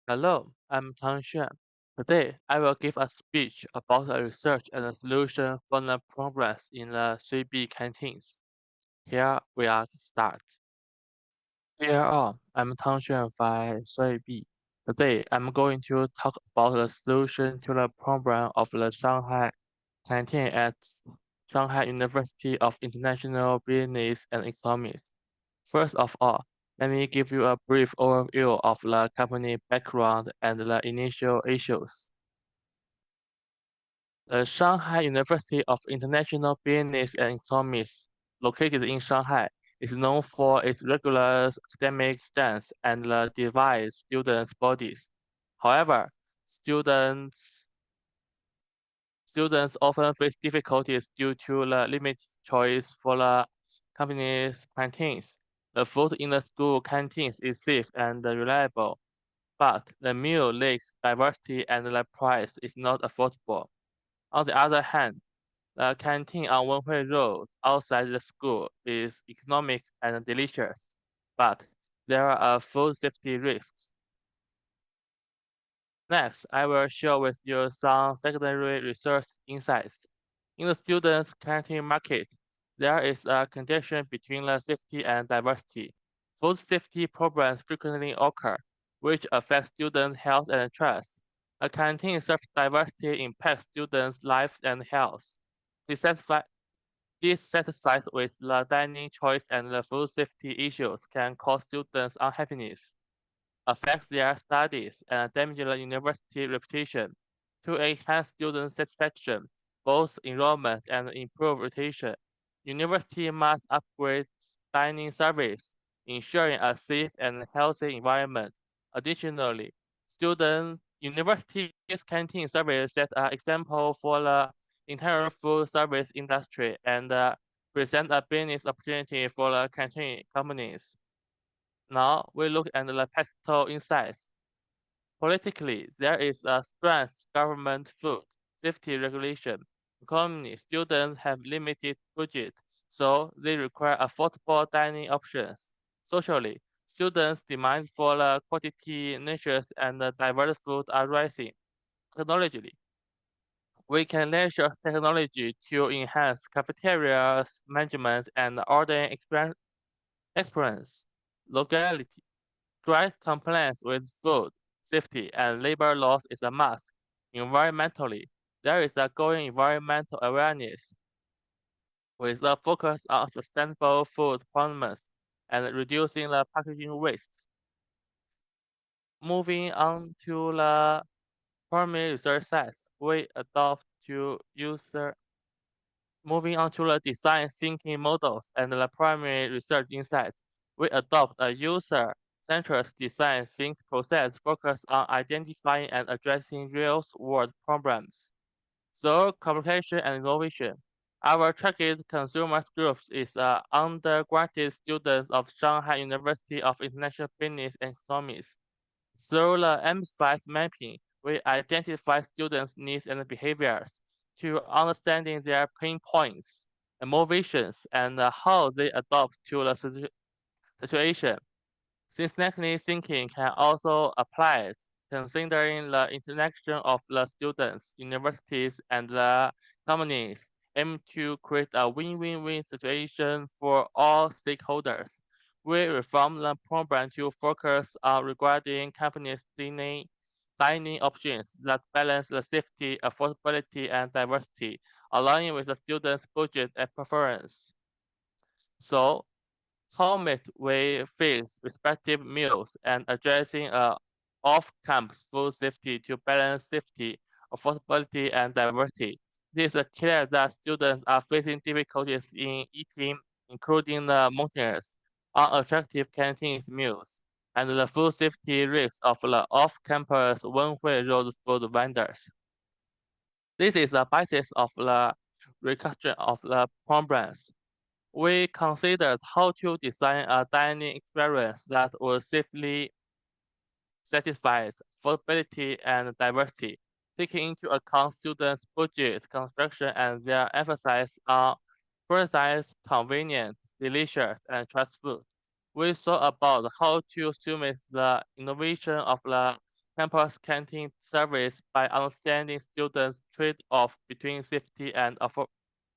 Hello, I'm Tang Xuan. Today, I will give a speech about a research and a solution for the progress in the 3B canteens. Here we are start. Dear all, I'm Tang Xuan from 3B. Today, I'm going to talk about the solution to the problem of the Shanghai canteen at Shanghai University of International Business and Economics. First of all, let me give you a brief overview of the company background and the initial issues. The Shanghai University of International Business and Economics, located in Shanghai, is known for its regular academic stance and the diverse student bodies. However, students students often face difficulties due to the limited choice for the company's canteens. The food in the school canteens is safe and reliable, but the meal lacks diversity and the price is not affordable. On the other hand, the canteen on Wenhui Road outside the school is economic and delicious, but there are food safety risks. Next, I will share with you some secondary research insights. In the students' canteen market, there is a connection between the safety and diversity. Food safety problems frequently occur, which affect students' health and trust. A canteen serves diversity impacts students' lives and health. Dissatisfied, dissatisfied with the dining choice and the food safety issues can cause students unhappiness, affect their studies, and damage the university reputation. To enhance student satisfaction, both enrollment and improve retention, university must upgrade dining service, ensuring a safe and healthy environment. Additionally, student universities canteen service set an example for the entire food service industry and present a business opportunity for the canteen companies. Now we look at the practical insights. Politically, there is a strong government food safety regulation. Economy students have limited budget, so they require affordable dining options. Socially, students' demand for quality, nutritious, and diverse food are rising. Technologically, we can leverage technology to enhance cafeterias management and ordering experience. Locality. Strict compliance with food safety and labor laws is a must. Environmentally, there is a growing environmental awareness with a focus on sustainable food performance and reducing the packaging waste. Moving on to the primary research sites, we adopt to user. Moving on to the design thinking models and the primary research insights, we adopt a user-centered design think process focused on identifying and addressing real-world problems. So, communication and innovation. Our target consumers groups is undergraduate students of Shanghai University of International Business and Economics. Through the emphasize mapping, we identify students' needs and behaviors to understanding their pain points, and motivations, and how they adapt to the situation. Systematic thinking can also apply considering the interaction of the students, universities, and the companies aim to create a win-win-win situation for all stakeholders. We reform the program to focus on regarding companies' dining options that balance the safety, affordability, and diversity, aligning with the students' budget and preference. So, how might we fix respective meals and addressing off-campus food safety to balance safety, affordability, and diversity? It is clear that students are facing difficulties in eating, including the mountainous, unattractive canteen meals, and the food safety risks of the off-campus Wenhui Road food vendors. This is the basis of the reconstruction of the problems. We considered how to design a dining experience that would safely satisfy affordability and diversity, taking into account students' budget, construction, and their emphasis on precise, convenient, delicious, and trust food. We thought about how to stimulate the innovation of the campus canteen service by understanding students' trade-off between safety and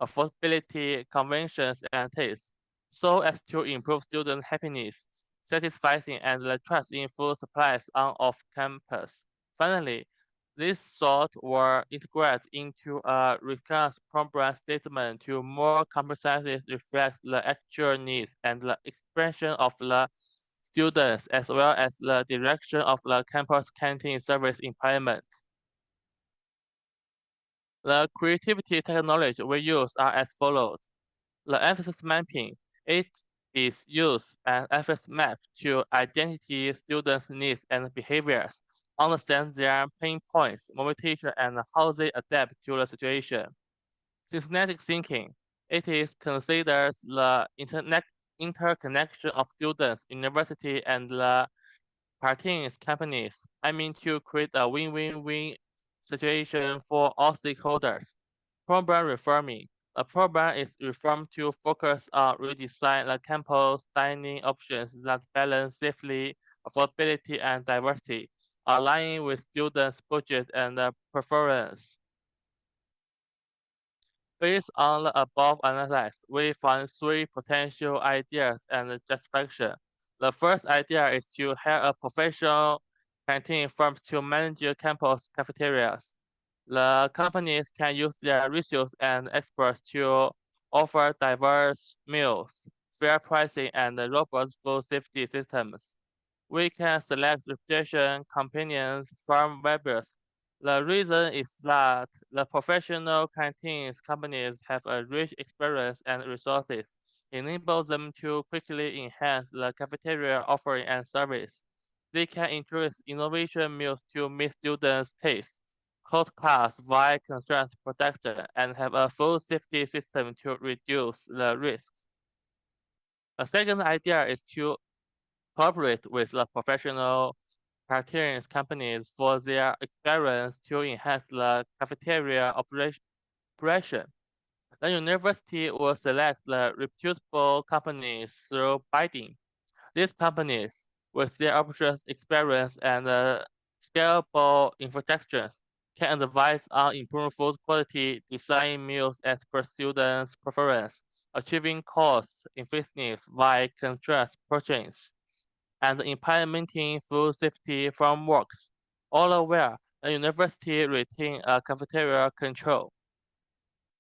affordability, conventions, and tastes, so as to improve student happiness, satisfaction, and the trust in food supplies on off campus. Finally, these thoughts were integrated into a recurrent program statement to more comprehensively reflect the actual needs and the expression of the students as well as the direction of the campus canteen service implement. The creativity technology we use are as follows. The emphasis mapping. It is used as emphasis map to identify students' needs and behaviors, understand their pain points, motivation, and how they adapt to the situation. Systematic thinking. It is considers the interconnection of students, university, and the partnering companies. I mean to create a win-win-win situation for all stakeholders. Program reforming. A program is reformed to focus on redesign the campus dining options that balance safety, affordability, and diversity, aligning with students' budget and preference. Based on the above analysis, we found three potential ideas and justification. The first idea is to hire a professional canteen firms to manage campus cafeterias. The companies can use their resources and experts to offer diverse meals, fair pricing, and robust food safety systems. We can select reputation companions from vendors. The reason is that the professional canteens companies have a rich experience and resources, enable them to quickly enhance the cafeteria offering and service. They can introduce innovation meals to meet students' tastes, cut costs while constraints protection, and have a full safety system to reduce the risks. A second idea is to cooperate with the professional cafeterias companies for their experience to enhance the cafeteria operation. The university will select the reputable companies through bidding. These companies, with their operations experience and scalable infrastructures, can advise on improving food quality, design meals as per students' preference, achieving cost effectiveness while contrast purchase and implementing food safety frameworks, all while the university retain a cafeteria control.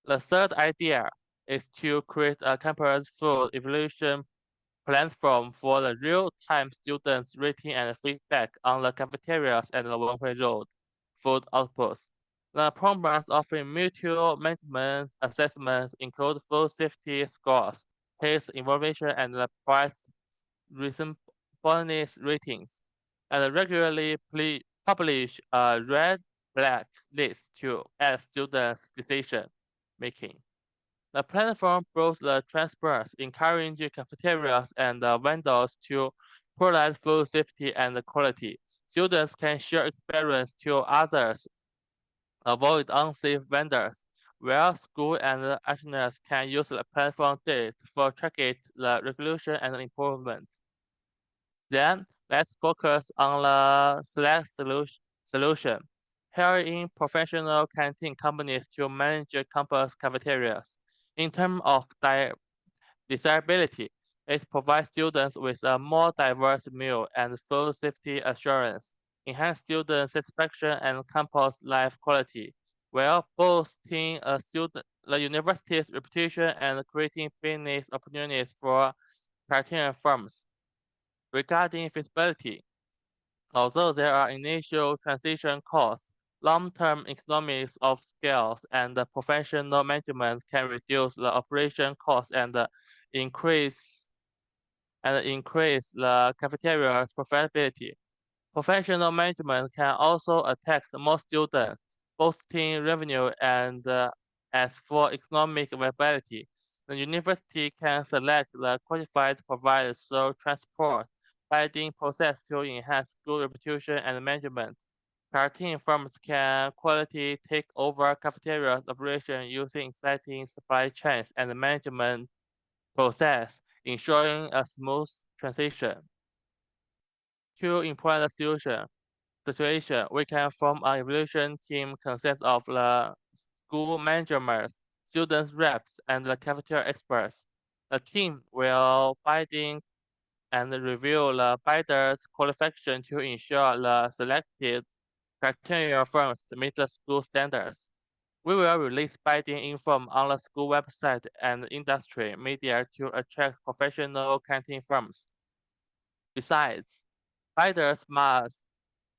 The third idea is to create a campus food evaluation platform for the real-time students' rating and feedback on the cafeterias and the Wenhui Road food outputs. The programs offering mutual management assessments include food safety scores, taste evaluation, and the price reasonableness ratings, and regularly publish a red black list to aid students' decision making. The platform boosts the transparency, encouraging cafeterias and vendors to provide food safety and quality. Students can share experience to others, avoid unsafe vendors, while school and actioners can use the platform data for tracking the regulation and improvement. Then, let's focus on the select solution. Hiring professional canteen companies to manage campus cafeterias. In terms of desirability, it provides students with a more diverse meal and food safety assurance, enhance student satisfaction and campus life quality, while boosting the university's reputation and creating business opportunities for canteen firms. Regarding feasibility, although there are initial transition costs, long-term economies of scale and professional management can reduce the operation costs and increase the cafeteria's profitability. Professional management can also attract more students, boosting revenue and as for economic viability. The university can select the qualified providers through transport, bidding process to enhance school reputation and management. Canteen firms can quality take over cafeteria operation using exciting supply chains and management process, ensuring a smooth transition. To employ the solution, situation, we can form an evaluation team consist of the school managers, students reps, and the cafeteria experts. The team will bidding and review the bidder's qualification to ensure the selected criteria firms meet the school standards. We will release bidding info on the school website and industry media to attract professional canteen firms. Besides, bidders must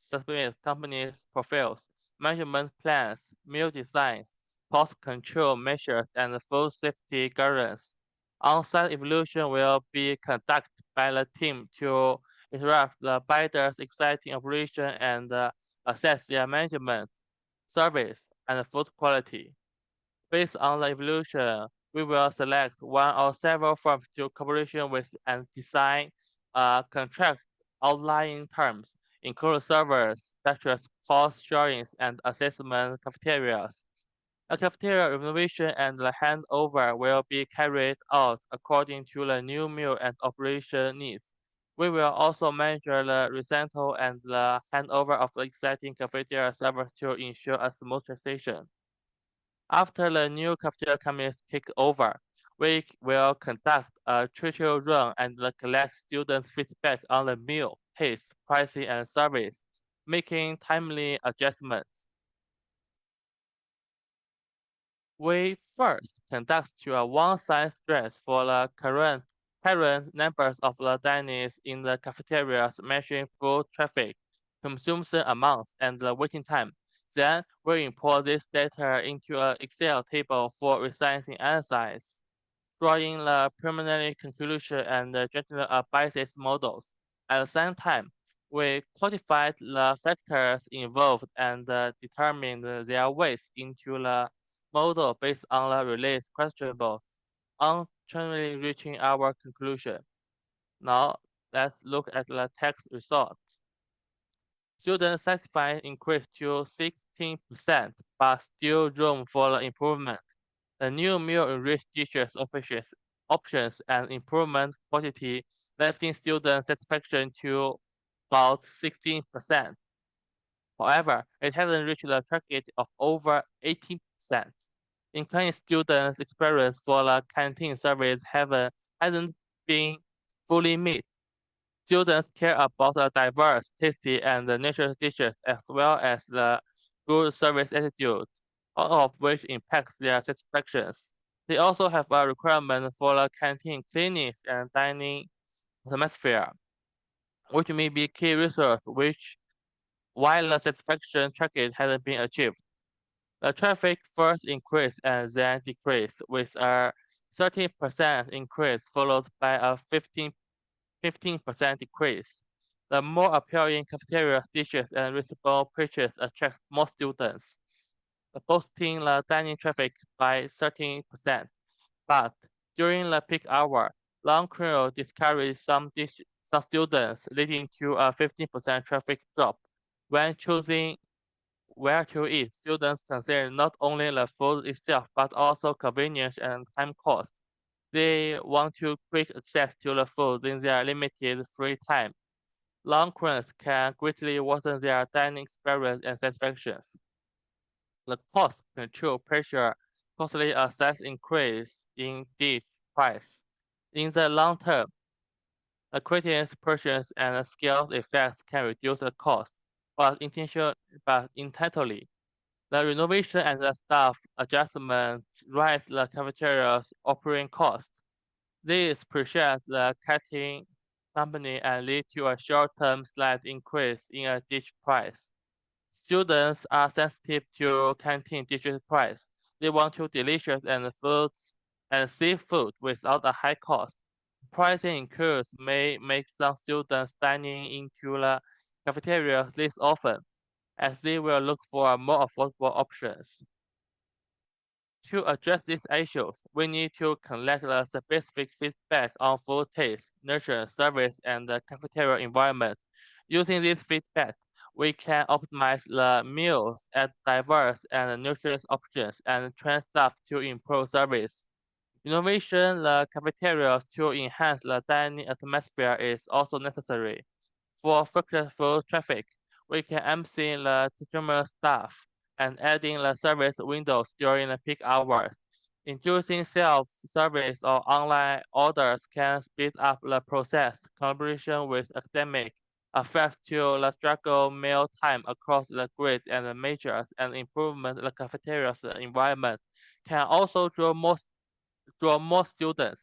submit company profiles, management plans, meal designs, cost control measures, and food safety guidance. On-site evaluation will be conducted by the team to interrupt the bidder's exciting operation and assess their management, service, and food quality. Based on the evaluation, we will select one or several firms to cooperation with and design contract outlying terms, including servers such as cost sharing and assessment cafeterias. A cafeteria renovation and the handover will be carried out according to the new meal and operation needs. We will also measure the rental and the handover of the existing cafeteria servers to ensure a smooth transition. After the new cafeteria companies take over, we will conduct a trial run and collect students' feedback on the meal, taste, pricing, and service, making timely adjustments. We first conduct a one-size dress for the current numbers of the diners in the cafeterias, measuring food traffic, consumption amounts, and the waiting time. Then we import this data into an Excel table for resizing analysis, drawing the preliminary conclusion and generating a basis models. At the same time, we quantified the factors involved and determined their weights into the model based on the released questionable, ultimately reaching our conclusion. Now, let's look at the test results. Student satisfaction increased to 16%, but still room for improvement. The new meal enriched dishes options and improvement quality, lifting student satisfaction to about 16%. However, it hasn't reached the target of over 18%. Incoming students' experience for the canteen service hasn't been fully met. Students care about the diverse, tasty, and nutritious dishes as well as the good service attitude, all of which impacts their satisfactions. They also have a requirement for the canteen cleanliness and dining atmosphere, which may be key resource which while the satisfaction target hasn't been achieved. The traffic first increased and then decreased, with a 30% increase followed by a 15% decrease. The more appealing cafeteria dishes and reasonable prices attract more students, boosting the dining traffic by 13%. But during the peak hour, long queue discouraged some students, leading to a 15% traffic drop. When choosing where to eat, students consider not only the food itself but also convenience and time cost. They want to quick access to the food in their limited free time. Long queues can greatly worsen their dining experience and satisfaction. The cost control pressure costly a size increase in dish price. In the long term, the creating portions and scale effects can reduce the cost, but intentionally, the renovation and the staff adjustment raise the cafeteria's operating costs. This pressures the catering company and lead to a short-term slight increase in a dish price. Students are sensitive to canteen dish price. They want to delicious and seafood without a high cost. Pricing increase may make some students dining into the cafeteria less often, as they will look for more affordable options. To address these issues, we need to collect the specific feedback on food taste, nurture, service, and the cafeteria environment. Using this feedback, we can optimize the meals at diverse and nutritious options and train staff to improve service. Innovation the cafeterias to enhance the dining atmosphere is also necessary. For successful traffic, we can empty the terminal staff and adding the service windows during the peak hours. Introducing self-service or online orders can speed up the process. Collaboration with academic affects to the struggle meal time across the grades and the majors and improvement the cafeteria's environment can also draw more students.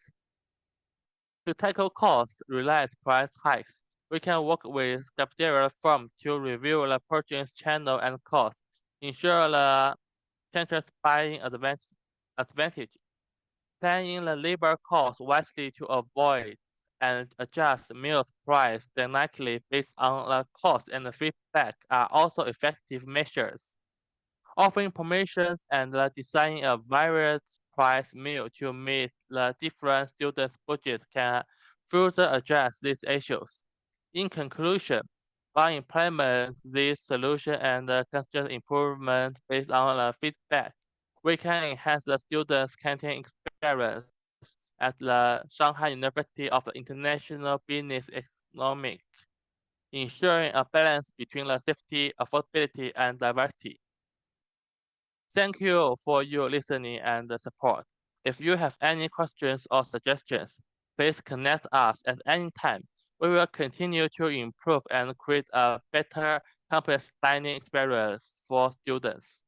To tackle cost-related price hikes, we can work with cafeteria firms to review the purchase channel and cost, ensure the central's buying advantage, planning the labor cost wisely to avoid and adjust meals price dynamically based on the cost and the feedback are also effective measures. Offering promotions and designing a varied price meal to meet the different students' budgets can further address these issues. In conclusion, by implementing these solutions and constant improvement based on the feedback, we can enhance the students' canteen experience at the Shanghai University of the International Business Economics, ensuring a balance between the safety, affordability, and diversity. Thank you for your listening and support. If you have any questions or suggestions, please connect us at any time. We will continue to improve and create a better campus dining experience for students.